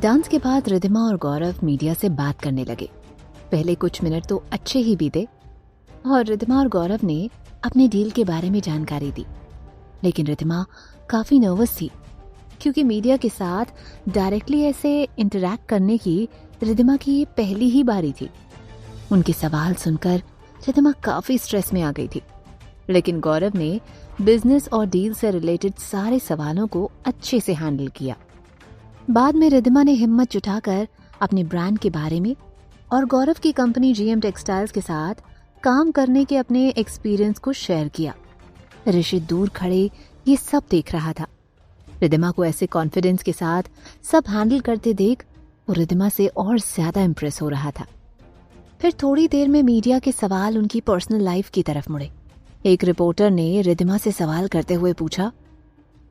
Dance के बाद रिद्धिमा और गौरव मीडिया से बात करने लगे। पहले कुछ मिनट तो अच्छे ही बीते और रिद्धिमा और गौरव ने अपने डील के बारे में जानकारी दी। लेकिन रिद्धिमा काफी नर्वस थी क्योंकि मीडिया के साथ डायरेक्टली ऐसे इंटरैक्ट करने की रिद्धिमा की ये पहली ही बारी थी। उनके सवाल सुनकर रिद्धिमा काफी स्ट्रेस में आ गई थी। लेकिन गौरव ने बिजनेस और डील से रिलेटेड सारे सवालों को अच्छे से हैंडल किया। बाद में रिद्धिमा ने हिम्मत जुटाकर अपने ब्रांड के बारे में और गौरव की कंपनी जीएम टेक्सटाइल्स के साथ काम करने के अपने एक्सपीरियंस को शेयर किया। ऋषित दूर खड़े ये सब देख रहा था। रिद्धिमा को ऐसे कॉन्फिडेंस के साथ सब हैंडल करते देख वो रिद्धिमा से और ज्यादा इम्प्रेस हो रहा था। फिर थोड़ी देर में मीडिया के सवाल उनकी पर्सनल लाइफ की तरफ मुड़े। एक रिपोर्टर ने रिद्धिमा से सवाल करते हुए पूछा,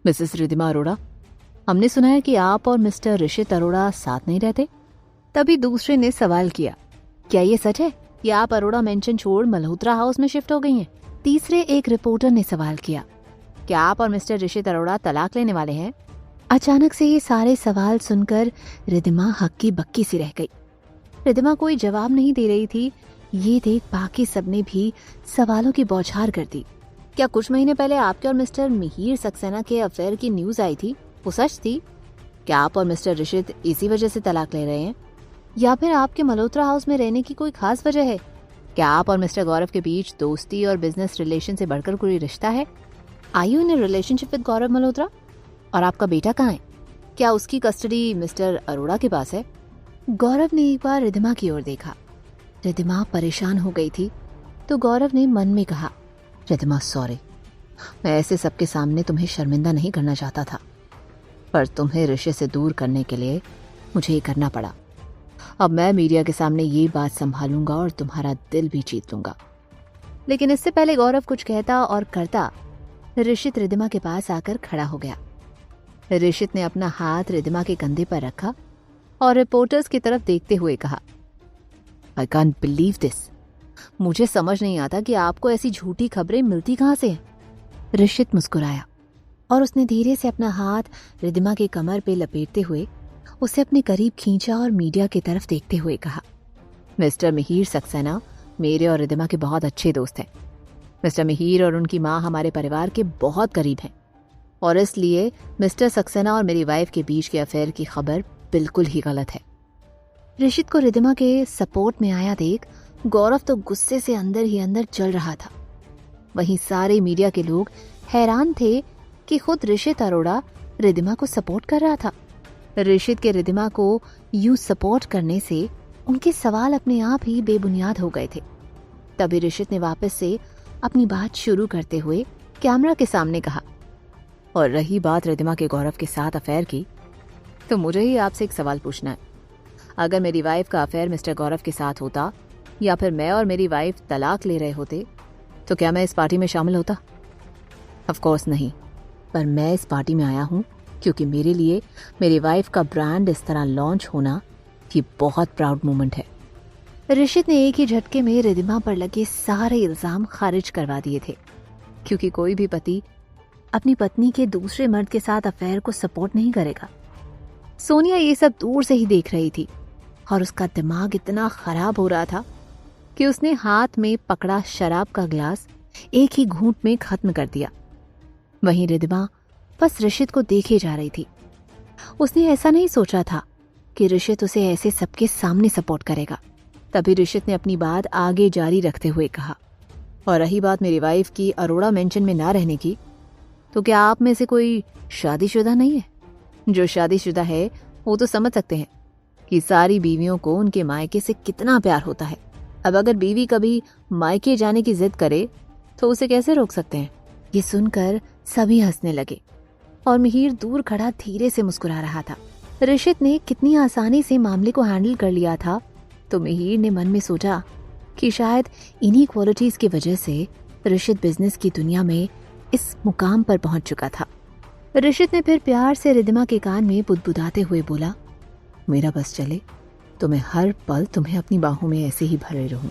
मिसेस रिद्धिमा अरोड़ा, हमने सुना है कि आप और मिस्टर ऋषित अरोड़ा साथ नहीं रहते। तभी दूसरे ने सवाल किया, क्या ये सच है कि आप अरोड़ा मेंशन छोड़ मल्होत्रा हाउस में शिफ्ट हो गई हैं? तीसरे एक रिपोर्टर ने सवाल किया, क्या आप और मिस्टर ऋषित अरोड़ा तलाक लेने वाले हैं? अचानक से ये सारे सवाल सुनकर रिद्धिमा हक्की बक्की सी रह गई। रिद्धिमा कोई जवाब नहीं दे रही थी। ये देख बाकी सबने भी सवालों की बौछार कर दी। क्या कुछ महीने पहले आपके और मिस्टर मिहिर सक्सेना के अफेयर की न्यूज आई थी, वो सच थी? क्या आप और मिस्टर ऋषित इसी वजह से तलाक ले रहे हैं या फिर आपके मल्होत्रा हाउस में रहने की कोई खास वजह है? क्या आप और मिस्टर गौरव के बीच दोस्ती और बिजनेस रिलेशन से बढ़कर कोई रिश्ता है? Are you in a relationship with Gaurav Malhotra? और आपका बेटा कहाँ है? क्या उसकी कस्टडी मिस्टर अरोड़ा के पास है? गौरव ने एक बार रिद्धिमा की ओर देखा। रिद्धिमा परेशान हो गई थी तो गौरव ने मन में कहा, रिद्धिमा सॉरी, मैं ऐसे सबके सामने तुम्हें शर्मिंदा नहीं करना चाहता था, पर तुम्हें ऋषि से दूर करने के लिए मुझे ये करना पड़ा। अब मैं मीडिया के सामने ये बात संभालूंगा और तुम्हारा दिल भी जीत लूंगा। लेकिन इससे पहले गौरव कुछ कहता और करता, ऋषित रिद्धिमा के पास आकर खड़ा हो गया। ऋषित ने अपना हाथ रिद्धिमा के कंधे पर रखा और रिपोर्टर्स की तरफ देखते हुए कहा, आई कांट बिलीव दिस। मुझे समझ नहीं आता कि आपको ऐसी झूठी खबरें मिलती कहां से हैं। ऋषित मुस्कुराया और उसने धीरे से अपना हाथ रिद्धिमा के कमर पे लपेटते हुए उसे अपने करीब खींचा और मीडिया की तरफ देखते हुए कहा, मिस्टर मिहिर सक्सेना मेरे और रिद्धिमा के बहुत अच्छे दोस्त हैं। मिस्टर मिहिर और उनकी माँ हमारे परिवार के बहुत करीब हैं और इसलिए मिस्टर सक्सेना और मेरी वाइफ के बीच के अफेयर की खबर बिल्कुल ही गलत है। ऋषित को रिद्धिमा के सपोर्ट में आया देख गौरव तो गुस्से से अंदर ही अंदर जल रहा था। वहीं सारे मीडिया के लोग हैरान थे कि खुद ऋषित अरोड़ा रिद्धिमा को सपोर्ट कर रहा था। ऋषित के रिद्धिमा को यूं सपोर्ट करने से उनके सवाल अपने आप ही बेबुनियाद हो गए थे। तभी ऋषित ने वापस से अपनी बात शुरू करते हुए कैमरा के सामने कहा, और रही बात रिद्धिमा के गौरव के साथ अफेयर की, तो मुझे ही आपसे एक सवाल पूछना है। अगर मेरी वाइफ का अफेयर मिस्टर गौरव के साथ होता या फिर मैं और मेरी वाइफ तलाक ले रहे होते तो क्या मैं इस पार्टी में शामिल होता? ऑफ कोर्स नहीं, पर मैं इस पार्टी में आया हूँ क्योंकि मेरे लिए मेरी वाइफ का ब्रांड इस तरह लॉन्च होना ये बहुत प्राउड मोमेंट है। ऋषित ने एक ही झटके में रिद्धिमा पर लगे सारे इल्जाम खारिज करवा दिए थे, क्योंकि कोई भी पति अपनी पत्नी के दूसरे मर्द के साथ अफेयर को सपोर्ट नहीं करेगा। सोनिया ये सब दूर से ही देख रही थी और उसका दिमाग इतना खराब हो रहा था कि उसने हाथ में पकड़ा शराब का ग्लास एक ही घूंट में खत्म कर दिया। वहीं रिद्धिमा बस ऋषित को देखे जा रही थी। उसने ऐसा नहीं सोचा था कि ऋषित उसे ऐसे सबके सामने सपोर्ट करेगा। तभी ऋषित ने अपनी बात आगे जारी रखते हुए कहा, और रही बात मेरी वाइफ की अरोड़ा मेंशन में ना रहने की, तो क्या आप में से कोई शादीशुदा नहीं है? जो शादीशुदा है वो तो समझ सकते हैं कि सारी बीवियों को उनके मायके से कितना प्यार होता है। अब अगर बीवी कभी मायके जाने की जिद करे तो उसे कैसे रोक सकते हैं? ये सुनकर सभी हंसने लगे और मिहिर दूर खड़ा धीरे से मुस्कुरा रहा था। ऋषित ने कितनी आसानी से मामले को हैंडल कर लिया था, तो मिहिर ने मन में सोचा कि शायद इन्हीं क्वालिटीज की वजह से ऋषित बिजनेस की दुनिया में इस मुकाम पर पहुंच चुका था। ऋषित ने फिर प्यार से रिद्धिमा के कान में बुदबुदाते हुए बोला, मेरा बस चले तो मैं हर पल तुम्हें अपनी बाहों में ऐसे ही भरे रहूं।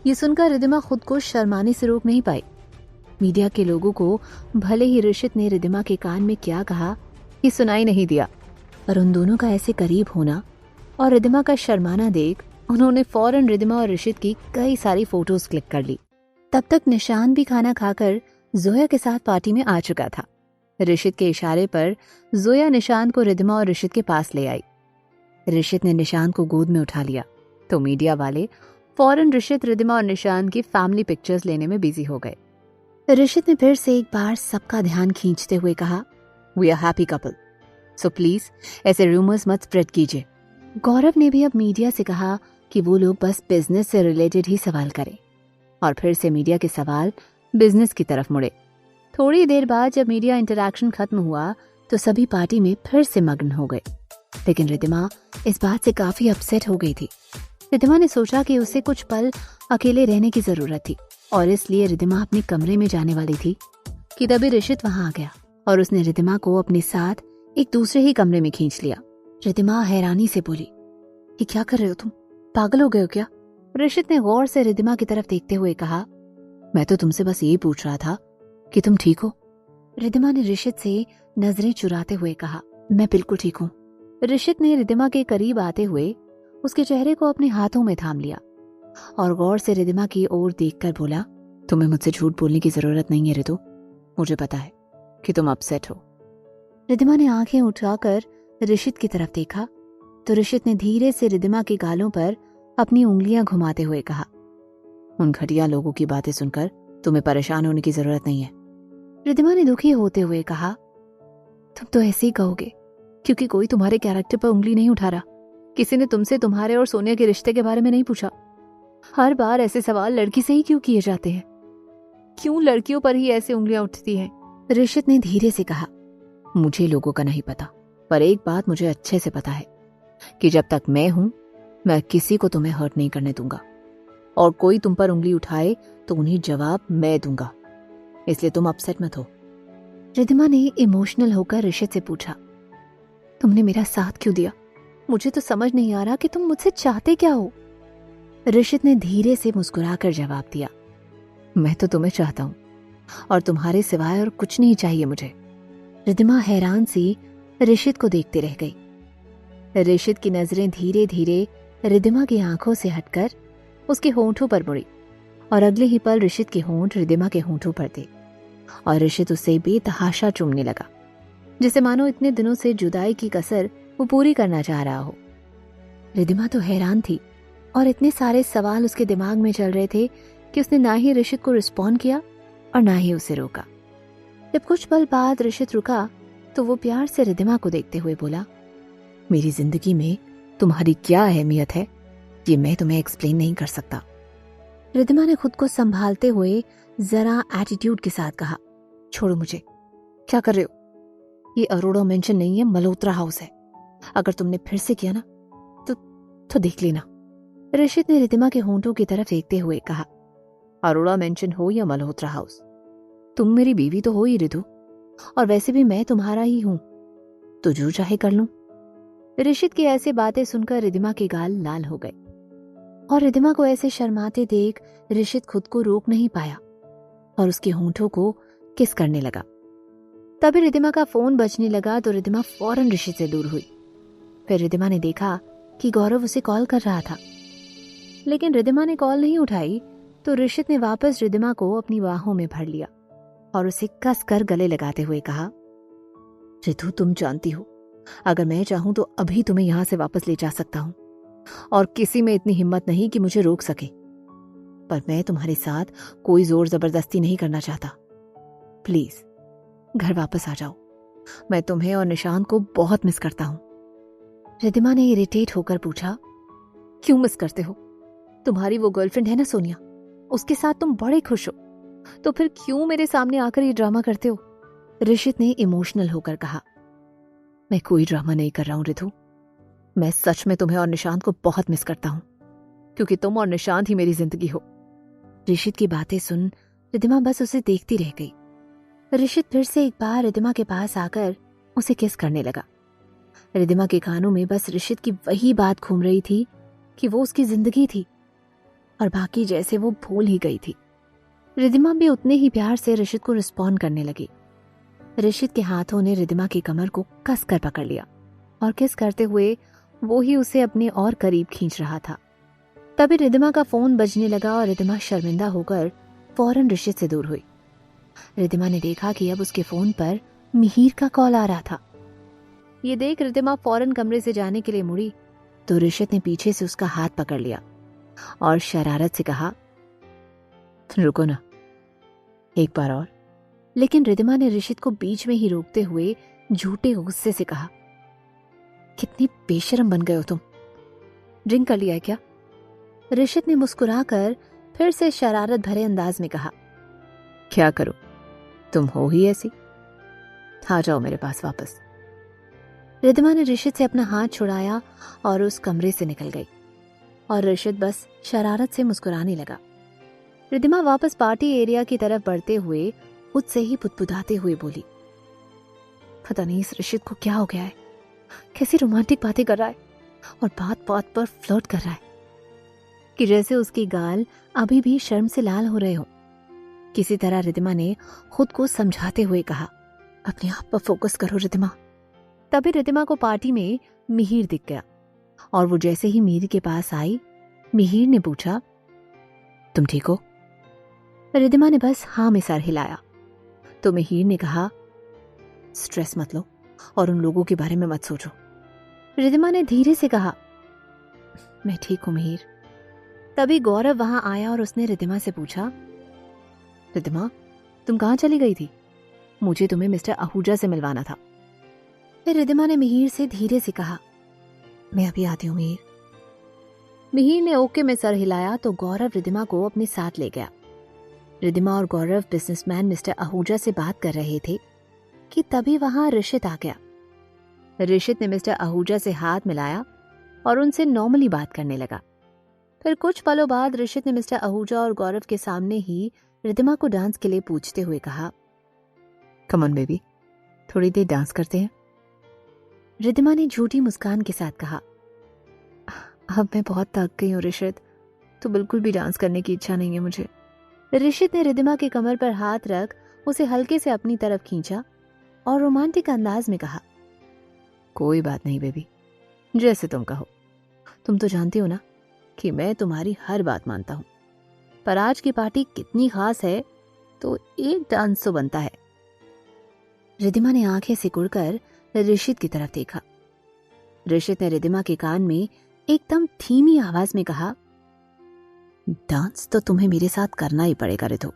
ये सुनकर रिद्धिमा खुद को शर्माने से रोक नहीं पाई। मीडिया के लोगों को भले ही ऋषित ने रिद्धिमा के कान में क्या कहा ये सुनाई नहीं दिया, पर उन दोनों का ऐसे करीब होना और रिदिमा का शर्माना देख उन्होंने फौरन रिदिमा और ऋषित की कई सारी फोटोज क्लिक कर ली। तब तक निशान भी खाना खाकर जोया के साथ पार्टी में आ चुका था। ऋषित के इशारे पर जोया निशान को रिदिमा और ऋषित के पास ले आई। ऋषित ने निशान को गोद में उठा लिया तो मीडिया वाले फौरन ऋषित, रिदिमा और निशान की फैमिली पिक्चर्स लेने में बिजी हो गए। ऋषित ने फिर से एक बार सबका ध्यान खींचते हुए कहा, we are happy couple, so please ऐसे रूमर्स मत स्प्रेड कीजिए। गौरव ने भी अब मीडिया से कहा कि वो लोग बस बिजनेस से रिलेटेड ही सवाल करें और फिर से मीडिया के सवाल बिजनेस की तरफ मुड़े। थोड़ी देर बाद जब मीडिया इंटरैक्शन खत्म हुआ तो सभी पार्टी में फिर से मग्न हो गए, लेकिन रिदिमा इस बात से काफी अपसेट हो गई थी। रिदिमा ने सोचा कि उसे कुछ पल अकेले रहने की जरूरत थी और इसलिए रिदिमा अपने कमरे में जाने वाली थी कि तभी ऋषित वहां आ गया और उसने रिदिमा को अपने साथ एक दूसरे ही कमरे में खींच लिया। रिदिमा हैरानी से बोली, ये क्या कर रहे हो तुम, पागल हो गए हो क्या? ऋषित ने गौर से रिदिमा की तरफ देखते हुए कहा, मैं तो तुमसे बस यही पूछ रहा था कि तुम ठीक हो। रिदिमा ने ऋषित से नजरें चुराते हुए कहा, मैं बिल्कुल ठीक हूँ। ऋषित ने रिदिमा के करीब आते हुए उसके चेहरे को अपने हाथों में थाम लिया और गौर से रिदिमा की ओर देखकर बोला, तुम्हें मुझसे झूठ बोलने की जरूरत नहीं है रितु, मुझे पता है कि तुम अपसेट हो। रिदिमा ने आंखें उठाकर ऋषित की तरफ देखा तो ऋषित ने धीरे से रिदिमा के गालों पर अपनी उंगलियां घुमाते हुए कहा, उन घटिया लोगों की बातें सुनकर तुम्हें परेशान होने की जरूरत नहीं है। रिदिमा ने दुखी होते हुए कहा, तुम तो ऐसे ही कहोगे क्योंकि कोई तुम्हारे कैरेक्टर पर उंगली नहीं उठा रहा। किसी ने तुमसे तुम्हारे और सोनिया के रिश्ते के बारे में नहीं पूछा। हर बार ऐसे सवाल लड़की से ही क्यों किए जाते हैं? क्यों लड़कियों पर ही ऐसे उंगलियां उठती हैं? ऋषित ने धीरे से कहा, मुझे लोगों का नहीं पता, पर एक बात मुझे अच्छे से पता है कि जब तक मैं हूं मैं किसी को तुम्हें हर्ट नहीं करने दूंगा और कोई तुम पर उंगली उठाए तो उन्हें जवाब मैं दूंगा, इसलिए तुम अपसेट मत हो। रिदिमा ने इमोशनल होकर ऋषित से पूछा, तुमने मेरा साथ क्यों दिया? मुझे तो समझ नहीं आ रहा कि तुम मुझसे चाहते क्या हो। ऋषित ने धीरे से मुस्कुराकर जवाब दिया, मैं तो तुम्हें चाहता हूं और तुम्हारे सिवाय और कुछ नहीं चाहिए मुझे। रिदिमा हैरान सी ऋषित को देखते रह गई। ऋषित की नजरें धीरे धीरे रिदिमा की आंखों से हटकर उसके होंठों पर मुड़ी और अगले ही पल ऋषित के होंठ रिदिमा के होंठों पर थे और ऋषित उसे बेतहाशा चूमने लगा, जिसे मानो इतने दिनों से जुदाई की कसर वो पूरी करना चाह रहा हो। रिदिमा तो हैरान थी और इतने सारे सवाल उसके दिमाग में चल रहे थे कि उसने ना ही ऋषित को रिस्पॉन्ड किया और ना ही उसे रोका। जब कुछ पल बाद ऋषित रुका तो वो प्यार से रिदिमा को देखते हुए बोला, मेरी जिंदगी में तुम्हारी क्या अहमियत है ये मैं तुम्हें एक्सप्लेन नहीं कर सकता। रिदिमा ने खुद को संभालते हुए जरा एटीट्यूड के साथ कहा, छोड़ो मुझे, क्या कर रहे हो? ये अरोड़ा मेंशन नहीं है, मल्होत्रा हाउस है। अगर तुमने फिर से किया ना तो देख लेना। ऋषित ने रिदिमा के होंठों की तरफ देखते हुए कहा, अरोड़ा मेंशन हो या मल्होत्रा हाउस, तुम मेरी बीवी तो हो ही रितु, और वैसे भी मैं तुम्हारा ही हूं, तो जो चाहे कर लूं। ऋषित की ऐसी बातें सुनकर रिदिमा के गाल लाल हो गए और रिदिमा को ऐसे शर्माते देख ऋषित खुद को रोक नहीं पाया और उसके होंठों को किस करने लगा। तभी रिदिमा का फोन बजने लगा तो रिदिमा फौरन ऋषित से दूर हुई। फिर रिदिमा ने देखा कि गौरव उसे कॉल कर रहा था, लेकिन रिदिमा ने कॉल नहीं उठाई तो ऋषित ने वापस रिदिमा को अपनी बाहों में भर लिया और उसे कस कर गले लगाते हुए कहा, रितु तुम जानती हो अगर मैं चाहूं तो अभी तुम्हें यहां से वापस ले जा सकता हूं और किसी में इतनी हिम्मत नहीं कि मुझे रोक सके, पर मैं तुम्हारे साथ कोई जोर जबरदस्ती नहीं करना चाहता। प्लीज घर वापस आ जाओ, मैं तुम्हें और निशांत को बहुत मिस करता हूं। रिदिमा ने इरिटेट होकर पूछा, क्यों मिस करते हो? तुम्हारी वो गर्लफ्रेंड है ना सोनिया, उसके साथ तुम बड़े खुश हो, तो फिर क्यों मेरे सामने आकर ये ड्रामा करते हो? ऋषित ने इमोशनल होकर कहा, मैं कोई ड्रामा नहीं कर रहा हूं रितु, मैं सच में तुम्हें और निशांत को बहुत मिस करता हूं क्योंकि तुम और निशांत ही मेरी जिंदगी हो। ऋषित की बातें सुन रिदिमा बस उसे देखती रह गई। ऋषित फिर से एक बार रिदिमा के पास आकर उसे किस करने लगा। रिदिमा के कानों में बस ऋषित की वही बात घूम रही थी कि वो उसकी जिंदगी थी और बाकी जैसे वो भूल ही गई थी। रिदिमा भी उतने ही प्यार से ऋषित को रिस्पॉन्ड करने लगी। ऋषित के हाथों ने रिदिमा की कमर को कस कर पकड़ लिया और किस करते हुए वो ही उसे अपने और करीब खींच रहा था। तभी रिद्धिमा का फोन बजने लगा और रिद्धिमा शर्मिंदा होकर फौरन ऋषित से दूर हुई। रिद्धिमा ने देखा कि अब उसके फोन पर मिहिर का कॉल आ रहा था। ये देख रिद्धिमा फौरन कमरे से जाने के लिए मुड़ी तो ऋषित ने पीछे से उसका हाथ पकड़ लिया और शरारत से कहा, रुको ना, एक बार और। लेकिन रिद्धिमा ने ऋषित को बीच में ही रोकते हुए झूठे गुस्से से कहा, कितनी बेशरम बन गए हो तुम, ड्रिंक कर लिया है क्या? ऋषित ने मुस्कुराकर फिर से शरारत भरे अंदाज में कहा, क्या करूं, तुम हो ही ऐसी, आ जाओ मेरे पास वापस। रिद्धिमा ने ऋषित से अपना हाथ छुड़ाया और उस कमरे से निकल गई और ऋषित बस शरारत से मुस्कुराने लगा। रिद्धिमा वापस पार्टी एरिया की तरफ बढ़ते हुए खुद से ही पुतपुताते हुए बोली, पता नहीं इस ऋषित को क्या हो गया है, कैसी रोमांटिक बातें कर रहा है और बात बात पर फ्लर्ट कर रहा है कि जैसे उसकी गाल अभी भी शर्म से लाल हो रहे हो। किसी तरह रिद्धिमा ने खुद को समझाते हुए कहा, अपने आप पर फोकस करो रिद्धिमा। तभी रिद्धिमा को पार्टी में मिहिर दिख गया और वो जैसे ही मिहिर के पास आई, मिहिर ने पूछा, तुम ठीक हो? रिद्धिमा ने बस हाँ में सर हिलाया तो मिहिर ने कहा, स्ट्रेस मत लो और उन लोगों के बारे में मत सोचो। रिद्धिमा ने धीरे से कहा, मैं ठीक हूं मिहिर। तभी गौरव वहां आया और उसने रिद्धिमा से पूछा, रिद्धिमा तुम कहाँ चली गई थी? मुझे तुम्हें मिस्टर आहूजा से मिलवाना था। फिर रिद्धिमा ने मिहिर से धीरे से कहा, मैं अभी आती हूँ मिहिर। मिहिर ने ओके में सर हिलाया तो गौरव रिद्धिमा को अपने साथ ले गया। रिद्धिमा और गौरव बिजनेसमैन मिस्टर आहूजा से बात कर रहे थे कि तभी वहां ऋषित आ गया। ऋषित ने मिस्टर आहूजा से हाथ मिलाया और उनसे नॉर्मली बात करने लगा। फिर कुछ पलों बाद ऋषित ने मिस्टर आहूजा और गौरव के सामने ही रिद्धिमा को डांस के लिए पूछते हुए कहा, कम ऑन बेबी, थोड़ी देर डांस करते हैं। रिद्धिमा ने झूठी मुस्कान के साथ कहा, अब मैं बहुत थक गई हूँ ऋषित, तो बिल्कुल भी डांस करने की इच्छा नहीं है मुझे। ऋषित ने रिद्धिमा के कमर पर हाथ रख उसे हल्के से अपनी तरफ खींचा और रोमांटिक अंदाज में कहा, कोई बात नहीं बेबी, जैसे तुम कहो। तुम तो जानती हो ना कि मैं तुम्हारी हर बात मानता हूँ, पर आज की पार्टी कितनी खास है तो एक डांस तो बनता है। रिद्धिमा ने आंखें सिकुड़कर ऋषित की तरफ देखा। ऋषित ने रिद्धिमा के कान में एकदम धीमी आवाज में कहा, डांस तो तुम्हें मेरे साथ करना ही पड़ेगा रिधो।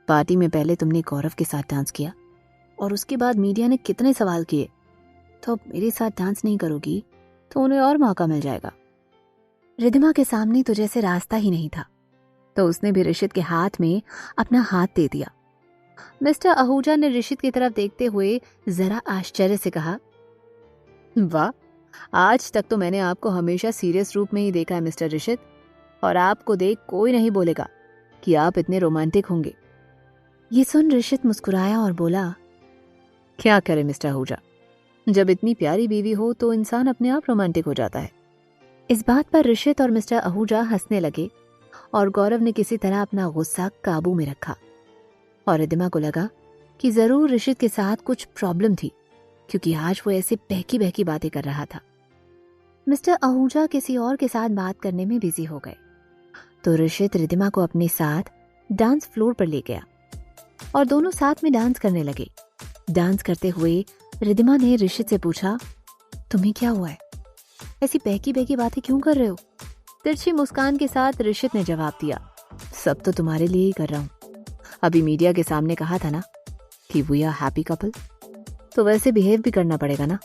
पार्टी में पहले तुमने गौरव के साथ डांस किया और उसके बाद मीडिया ने कितने सवाल किए, तो अब मेरे साथ डांस नहीं करोगी तो उन्हें और मौका मिल जाएगा। रिद्धिमा के सामने तो जैसे रास्ता ही नहीं था, तो उसने भी ऋषित के हाथ में अपना हाथ दे दिया। मिस्टर आहूजा ने ऋषित की तरफ देखते हुए जरा आश्चर्य से कहा, वाह, आज तक तो मैंने आपको हमेशा सीरियस रूप में ही देखा है मिस्टर ऋषित, और आपको देख कोई नहीं बोलेगा कि आप इतने रोमांटिक होंगे। ये सुन ऋषित मुस्कुराया और बोला, क्या करे मिस्टर आहूजा, जब इतनी प्यारी बीवी हो तो इंसान अपने आप रोमांटिक हो जाता है। इस बात पर ऋषित और मिस्टर आहूजा हंसने लगे और गौरव ने किसी तरह अपना गुस्सा काबू में रखा और रिद्धिमा को लगा कि जरूर ऋषित के साथ कुछ प्रॉब्लम थी, क्योंकि आज वो ऐसे बहकी बहकी बातें कर रहा था। मिस्टर आहूजा किसी और के साथ बात करने में बिजी हो गए तो ऋषित रिद्धिमा को अपने साथ डांस फ्लोर पर ले गया और दोनों साथ में डांस करने लगे। डांस करते हुए रिद्धिमा ने ऋषित से पूछा, तुम्हें क्या हुआ है, ऐसी बहकी बहकी बातें क्यों कर रहे हो? तिरछी मुस्कान के साथ ऋषित ने जवाब दिया, सब तो तुम्हारे लिए ही कर रहा हूँ। अभी मीडिया के सामने कहा था ना कि वी आर हैप्पी कपल, तो वैसे बिहेव भी करना पड़ेगा ना।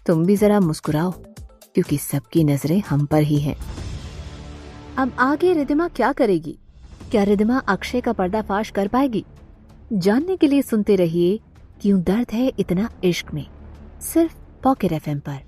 तुम भी जरा मुस्कुराओ, क्योंकि सबकी नजरें हम पर ही हैं। अब आगे रिद्धिमा क्या करेगी? क्या रिद्धिमा अक्षय का पर्दाफाश कर पाएगी? जानने के लिए सुनते रहिए क्यों दर्द है इतना इश्क में, सिर्फ पॉकेट एफएम पर।